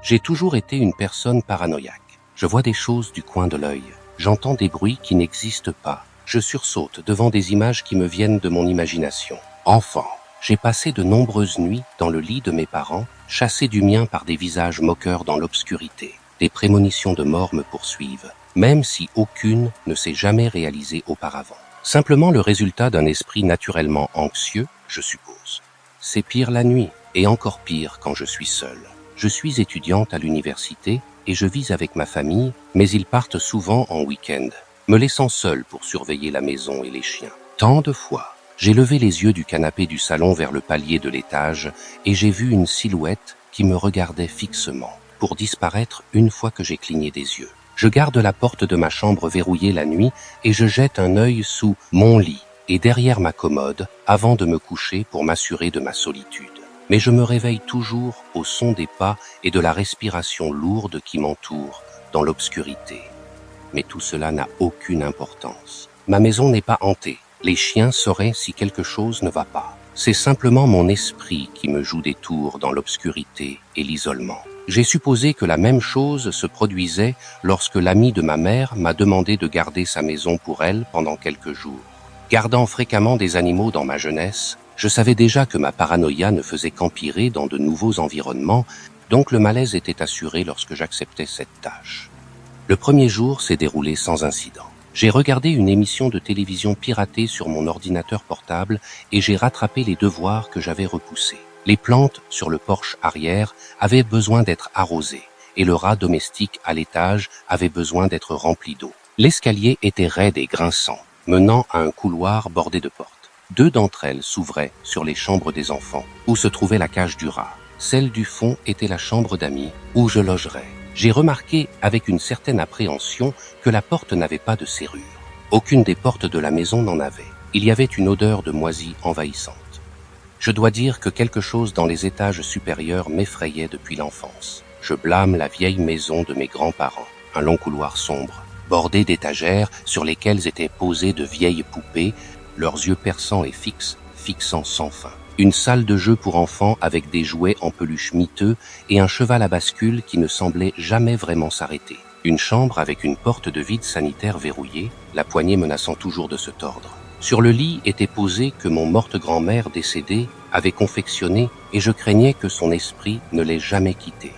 J'ai toujours été une personne paranoïaque. Je vois des choses du coin de l'œil. J'entends des bruits qui n'existent pas. Je sursaute devant des images qui me viennent de mon imagination. Enfant, j'ai passé de nombreuses nuits dans le lit de mes parents, chassé du mien par des visages moqueurs dans l'obscurité. Des prémonitions de mort me poursuivent, même si aucune ne s'est jamais réalisée auparavant. Simplement le résultat d'un esprit naturellement anxieux, je suppose. C'est pire la nuit, et encore pire quand je suis seule. Je suis étudiante à l'université et je vis avec ma famille, mais ils partent souvent en week-end, me laissant seule pour surveiller la maison et les chiens. Tant de fois, j'ai levé les yeux du canapé du salon vers le palier de l'étage et j'ai vu une silhouette qui me regardait fixement, pour disparaître une fois que j'ai cligné des yeux. Je garde la porte de ma chambre verrouillée la nuit et je jette un œil sous mon lit et derrière ma commode avant de me coucher pour m'assurer de ma solitude. Mais je me réveille toujours au son des pas et de la respiration lourde qui m'entoure dans l'obscurité. Mais tout cela n'a aucune importance. Ma maison n'est pas hantée. Les chiens sauraient si quelque chose ne va pas. C'est simplement mon esprit qui me joue des tours dans l'obscurité et l'isolement. J'ai supposé que la même chose se produisait lorsque l'amie de ma mère m'a demandé de garder sa maison pour elle pendant quelques jours. Gardant fréquemment des animaux dans ma jeunesse, je savais déjà que ma paranoïa ne faisait qu'empirer dans de nouveaux environnements, donc le malaise était assuré lorsque j'acceptais cette tâche. Le premier jour s'est déroulé sans incident. J'ai regardé une émission de télévision piratée sur mon ordinateur portable et j'ai rattrapé les devoirs que j'avais repoussés. Les plantes sur le porche arrière avaient besoin d'être arrosées et le rat domestique à l'étage avait besoin d'être rempli d'eau. L'escalier était raide et grinçant, menant à un couloir bordé de portes. 2 d'entre elles s'ouvraient sur les chambres des enfants, où se trouvait la cage du rat. Celle du fond était la chambre d'amis, où je logerais. J'ai remarqué avec une certaine appréhension que la porte n'avait pas de serrure. Aucune des portes de la maison n'en avait. Il y avait une odeur de moisi envahissante. Je dois dire que quelque chose dans les étages supérieurs m'effrayait depuis l'enfance. Je blâme la vieille maison de mes grands-parents. Un long couloir sombre, bordé d'étagères sur lesquelles étaient posées de vieilles poupées, leurs yeux perçants et fixes, fixant sans fin. Une salle de jeu pour enfants avec des jouets en peluche miteux et un cheval à bascule qui ne semblait jamais vraiment s'arrêter. Une chambre avec une porte de vide sanitaire verrouillée, la poignée menaçant toujours de se tordre. Sur le lit était posé que mon morte grand-mère décédée avait confectionné et je craignais que son esprit ne l'ait jamais quitté.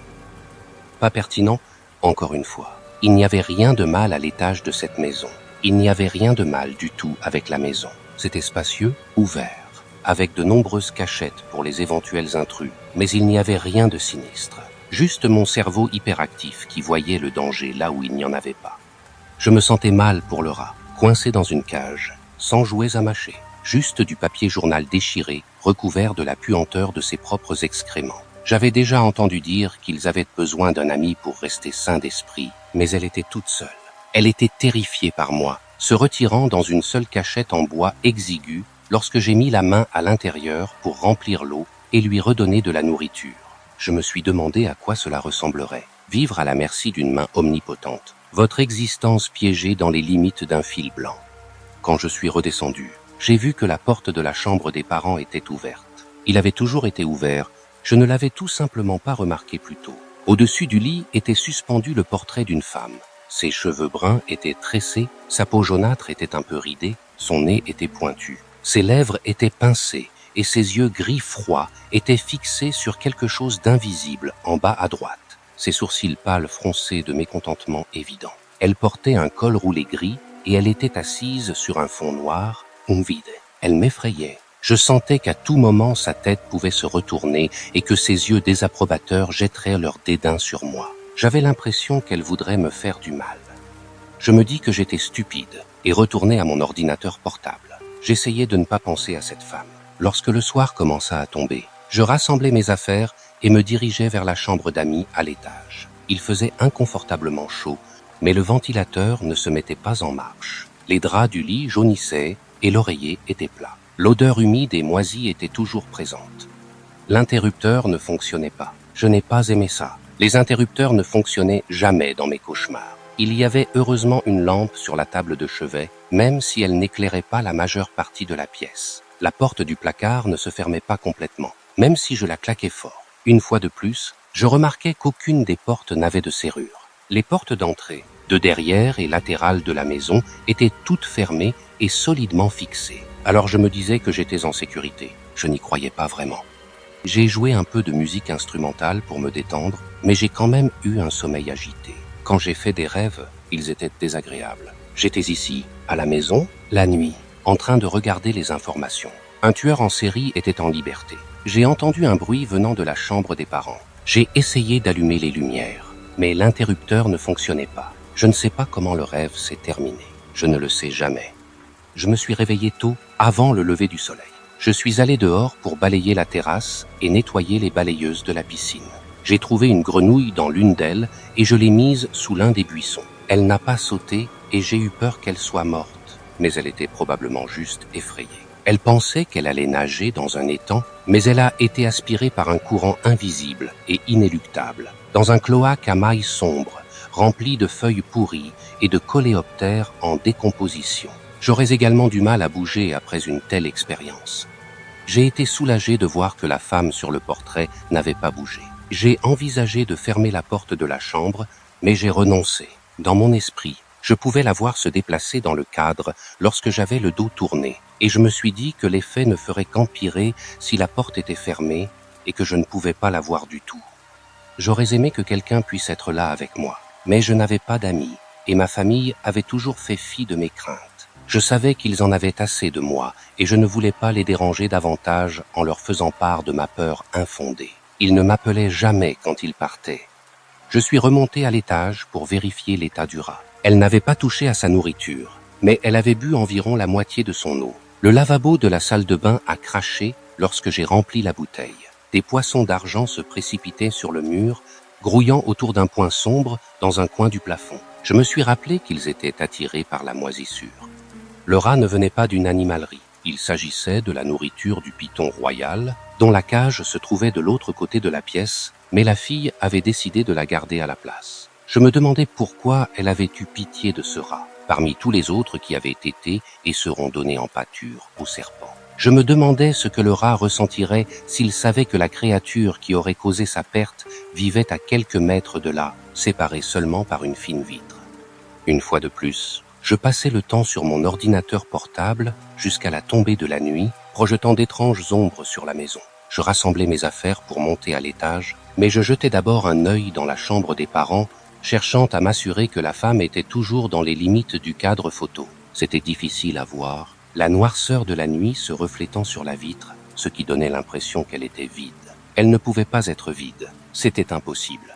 Pas pertinent, encore une fois. Il n'y avait rien de mal à l'étage de cette maison. Il n'y avait rien de mal du tout avec la maison. C'était spacieux, ouvert, avec de nombreuses cachettes pour les éventuels intrus, mais il n'y avait rien de sinistre. Juste mon cerveau hyperactif qui voyait le danger là où il n'y en avait pas. Je me sentais mal pour le rat, coincé dans une cage, sans jouets à mâcher, juste du papier journal déchiré, recouvert de la puanteur de ses propres excréments. J'avais déjà entendu dire qu'ils avaient besoin d'un ami pour rester sain d'esprit, mais elle était toute seule. Elle était terrifiée par moi, se retirant dans une seule cachette en bois exigu lorsque j'ai mis la main à l'intérieur pour remplir l'eau et lui redonner de la nourriture. Je me suis demandé à quoi cela ressemblerait. Vivre à la merci d'une main omnipotente. Votre existence piégée dans les limites d'un fil blanc. Quand je suis redescendu, j'ai vu que la porte de la chambre des parents était ouverte. Il avait toujours été ouvert, je ne l'avais tout simplement pas remarqué plus tôt. Au-dessus du lit était suspendu le portrait d'une femme. Ses cheveux bruns étaient tressés, sa peau jaunâtre était un peu ridée, son nez était pointu. Ses lèvres étaient pincées et ses yeux gris froids étaient fixés sur quelque chose d'invisible en bas à droite. Ses sourcils pâles fronçaient de mécontentement évident. Elle portait un col roulé gris et elle était assise sur un fond noir, vide. Elle m'effrayait. Je sentais qu'à tout moment sa tête pouvait se retourner et que ses yeux désapprobateurs jetteraient leur dédain sur moi. J'avais l'impression qu'elle voudrait me faire du mal. Je me dis que j'étais stupide et retournai à mon ordinateur portable. J'essayais de ne pas penser à cette femme. Lorsque le soir commença à tomber, je rassemblai mes affaires et me dirigeai vers la chambre d'amis à l'étage. Il faisait inconfortablement chaud, mais le ventilateur ne se mettait pas en marche. Les draps du lit jaunissaient et l'oreiller était plat. L'odeur humide et moisie était toujours présente. L'interrupteur ne fonctionnait pas. Je n'ai pas aimé ça. Les interrupteurs ne fonctionnaient jamais dans mes cauchemars. Il y avait heureusement une lampe sur la table de chevet, même si elle n'éclairait pas la majeure partie de la pièce. La porte du placard ne se fermait pas complètement, même si je la claquais fort. Une fois de plus, Je remarquai qu'aucune des portes n'avait de serrure. Les portes d'entrée, de derrière et latérales de la maison, étaient toutes fermées et solidement fixées. Alors je me disais que j'étais en sécurité. Je n'y croyais pas vraiment. J'ai joué un peu de musique instrumentale pour me détendre, mais j'ai quand même eu un sommeil agité. Quand j'ai fait des rêves, ils étaient désagréables. J'étais ici, à la maison, la nuit, en train de regarder les informations. Un tueur en série était en liberté. J'ai entendu un bruit venant de la chambre des parents. J'ai essayé d'allumer les lumières, mais l'interrupteur ne fonctionnait pas. Je ne sais pas comment le rêve s'est terminé. Je ne le sais jamais. Je me suis réveillé tôt, avant le lever du soleil. Je suis allé dehors pour balayer la terrasse et nettoyer les balayeuses de la piscine. J'ai trouvé une grenouille dans l'une d'elles et je l'ai mise sous l'un des buissons. Elle n'a pas sauté et j'ai eu peur qu'elle soit morte, mais elle était probablement juste effrayée. Elle pensait qu'elle allait nager dans un étang, mais elle a été aspirée par un courant invisible et inéluctable, dans un cloaque à mailles sombres, rempli de feuilles pourries et de coléoptères en décomposition. J'aurais également du mal à bouger après une telle expérience. J'ai été soulagé de voir que la femme sur le portrait n'avait pas bougé. J'ai envisagé de fermer la porte de la chambre, mais j'ai renoncé. Dans mon esprit, je pouvais la voir se déplacer dans le cadre lorsque j'avais le dos tourné, et je me suis dit que l'effet ne ferait qu'empirer si la porte était fermée et que je ne pouvais pas la voir du tout. J'aurais aimé que quelqu'un puisse être là avec moi, mais je n'avais pas d'amis, et ma famille avait toujours fait fi de mes craintes. Je savais qu'ils en avaient assez de moi, et je ne voulais pas les déranger davantage en leur faisant part de ma peur infondée. Ils ne m'appelaient jamais quand ils partaient. Je suis remonté à l'étage pour vérifier l'état du rat. Elle n'avait pas touché à sa nourriture, mais elle avait bu environ la moitié de son eau. Le lavabo de la salle de bain a craché lorsque j'ai rempli la bouteille. Des poissons d'argent se précipitaient sur le mur, grouillant autour d'un point sombre dans un coin du plafond. Je me suis rappelé qu'ils étaient attirés par la moisissure. Le rat ne venait pas d'une animalerie. Il s'agissait de la nourriture du python royal, dont la cage se trouvait de l'autre côté de la pièce, mais la fille avait décidé de la garder à la place. Je me demandais pourquoi elle avait eu pitié de ce rat, parmi tous les autres qui avaient été et seront donnés en pâture au serpent. Je me demandais ce que le rat ressentirait s'il savait que la créature qui aurait causé sa perte vivait à quelques mètres de là, séparée seulement par une fine vitre. Une fois de plus, je passais le temps sur mon ordinateur portable jusqu'à la tombée de la nuit, projetant d'étranges ombres sur la maison. Je rassemblais mes affaires pour monter à l'étage, mais je jetais d'abord un œil dans la chambre des parents, cherchant à m'assurer que la femme était toujours dans les limites du cadre photo. C'était difficile à voir, la noirceur de la nuit se reflétant sur la vitre, ce qui donnait l'impression qu'elle était vide. Elle ne pouvait pas être vide, c'était impossible.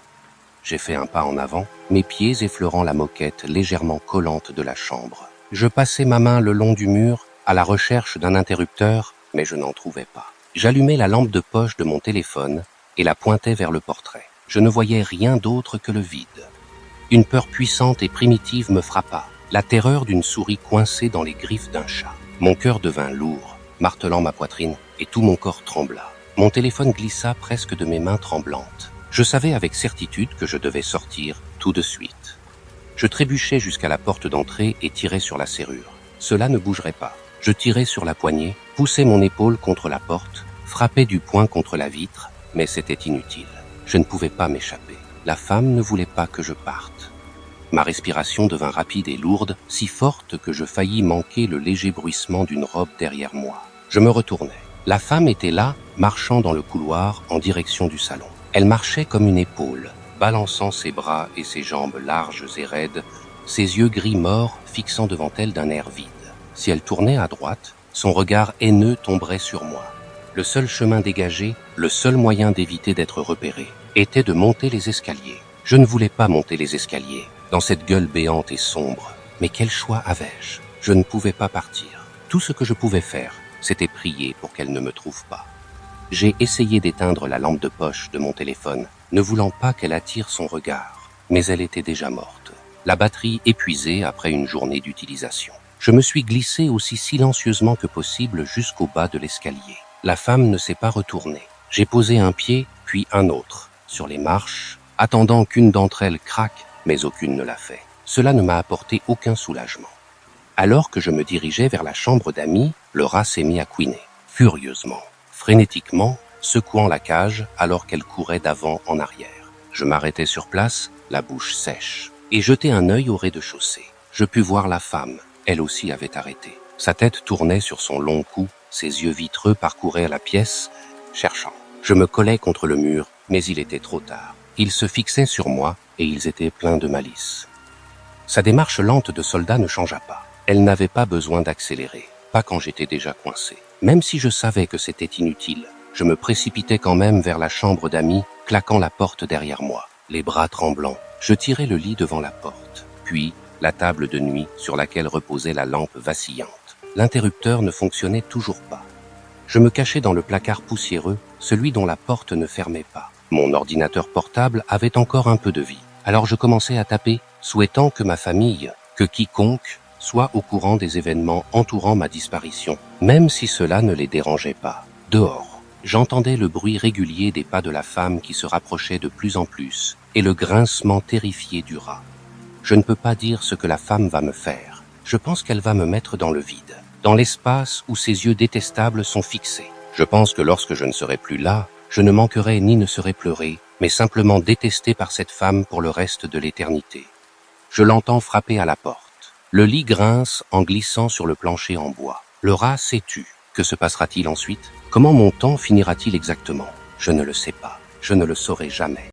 J'ai fait un pas en avant, mes pieds effleurant la moquette légèrement collante de la chambre. Je passai ma main le long du mur, à la recherche d'un interrupteur, mais je n'en trouvais pas. J'allumai la lampe de poche de mon téléphone et la pointai vers le portrait. Je ne voyais rien d'autre que le vide. Une peur puissante et primitive me frappa, la terreur d'une souris coincée dans les griffes d'un chat. Mon cœur devint lourd, martelant ma poitrine, et tout mon corps trembla. Mon téléphone glissa presque de mes mains tremblantes. Je savais avec certitude que je devais sortir tout de suite. Je trébuchai jusqu'à la porte d'entrée et tirai sur la serrure. Cela ne bougerait pas. Je tirai sur la poignée, poussai mon épaule contre la porte, frappai du poing contre la vitre, mais c'était inutile. Je ne pouvais pas m'échapper. La femme ne voulait pas que je parte. Ma respiration devint rapide et lourde, si forte que je faillis manquer le léger bruissement d'une robe derrière moi. Je me retournai. La femme était là, marchant dans le couloir en direction du salon. Elle marchait comme une épaule, balançant ses bras et ses jambes larges et raides, ses yeux gris morts fixant devant elle d'un air vide. Si elle tournait à droite, son regard haineux tomberait sur moi. Le seul chemin dégagé, le seul moyen d'éviter d'être repéré, était de monter les escaliers. Je ne voulais pas monter les escaliers, dans cette gueule béante et sombre. Mais quel choix avais-je? Je ne pouvais pas partir. Tout ce que je pouvais faire, c'était prier pour qu'elle ne me trouve pas. J'ai essayé d'éteindre la lampe de poche de mon téléphone, ne voulant pas qu'elle attire son regard, mais elle était déjà morte, la batterie épuisée après une journée d'utilisation. Je me suis glissé aussi silencieusement que possible jusqu'au bas de l'escalier. La femme ne s'est pas retournée. J'ai posé un pied, puis un autre, sur les marches, attendant qu'une d'entre elles craque, mais aucune ne l'a fait. Cela ne m'a apporté aucun soulagement. Alors que je me dirigeais vers la chambre d'amis, le rat s'est mis à couiner, furieusement. Frénétiquement, secouant la cage alors qu'elle courait d'avant en arrière. Je m'arrêtai sur place, la bouche sèche, et jetai un œil au rez-de-chaussée. Je pus voir la femme, elle aussi avait arrêté. Sa tête tournait sur son long cou, ses yeux vitreux parcouraient la pièce, cherchant. Je me collai contre le mur, mais il était trop tard. Ils se fixaient sur moi, et ils étaient pleins de malice. Sa démarche lente de soldat ne changea pas. Elle n'avait pas besoin d'accélérer, pas quand j'étais déjà coincé. Même si je savais que c'était inutile, je me précipitais quand même vers la chambre d'amis, claquant la porte derrière moi. Les bras tremblants, je tirai le lit devant la porte, puis la table de nuit sur laquelle reposait la lampe vacillante. L'interrupteur ne fonctionnait toujours pas. Je me cachai dans le placard poussiéreux, celui dont la porte ne fermait pas. Mon ordinateur portable avait encore un peu de vie. Alors je commençai à taper, souhaitant que ma famille, que quiconque, soit au courant des événements entourant ma disparition, même si cela ne les dérangeait pas. Dehors, j'entendais le bruit régulier des pas de la femme qui se rapprochait de plus en plus, et le grincement terrifié du rat. Je ne peux pas dire ce que la femme va me faire. Je pense qu'elle va me mettre dans le vide, dans l'espace où ses yeux détestables sont fixés. Je pense que lorsque je ne serai plus là, je ne manquerai ni ne serai pleuré, mais simplement détesté par cette femme pour le reste de l'éternité. Je l'entends frapper à la porte. Le lit grince en glissant sur le plancher en bois. Le rat s'étue. Que se passera-t-il ensuite? Comment mon temps finira-t-il exactement? Je ne le sais pas. Je ne le saurai jamais.